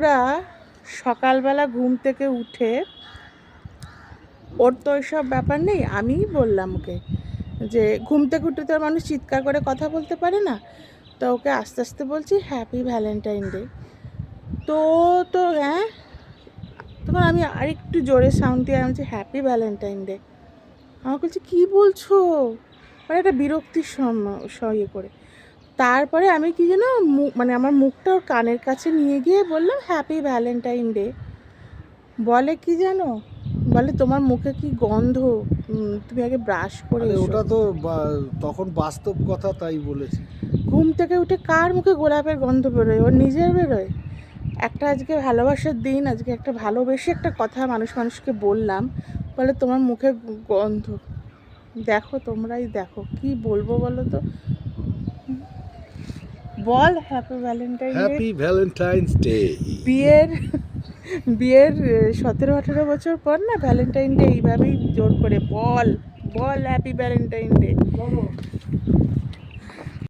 আমরা সকালবেলা ঘুম থেকে উঠে, ওর তো ওইসব ব্যাপার নেই, আমিই বললাম ওকে যে ঘুম থেকে উঠে তো আর মানুষ চিৎকার করে কথা বলতে পারে না, তো ওকে আস্তে আস্তে বলছি হ্যাপি ভ্যালেন্টাইন ডে। তো তো হ্যাঁ, তখন আমি আরেকটু জোরে সাউন্ড দিয়ে আমি বলছি হ্যাপি ভ্যালেন্টাইন ডে। আমাকে বলছে কী বলছো, মানে একটা বিরক্তির ইয়ে করে। তারপরে আমি কি যেন মানে আমার মুখটা ওর কানের কাছে নিয়ে গিয়ে বললাম হ্যাপি ভ্যালেন্টাইন ডে। বলে কি জানো, বলে তোমার মুখে কি গন্ধ, তুমি আগে ব্রাশ করে আরে এসো। ওটা তো তখন বাস্তব কথা, তাই বলেছি। ঘুম থেকে উঠে কার মুখে গোলাপের গন্ধ বেরোয়? ওর নিজের বেরোয়। একটা আজকে ভালোবাসার দিন, আজকে একটা ভালোবেসে একটা কথা মানুষকে বললাম, বলে তোমার মুখে গন্ধ। দেখো, তোমরাই দেখো কি বলবো বলো তো। বল happy Valentine day. Happy Valentine's day. বিয়ের বিয়ের 17-18 বছর পর না ভ্যালেন্টাইন ডে এইভাবেই জোর করে বল, বল হ্যাপি ভ্যালেন্টাইন ডে।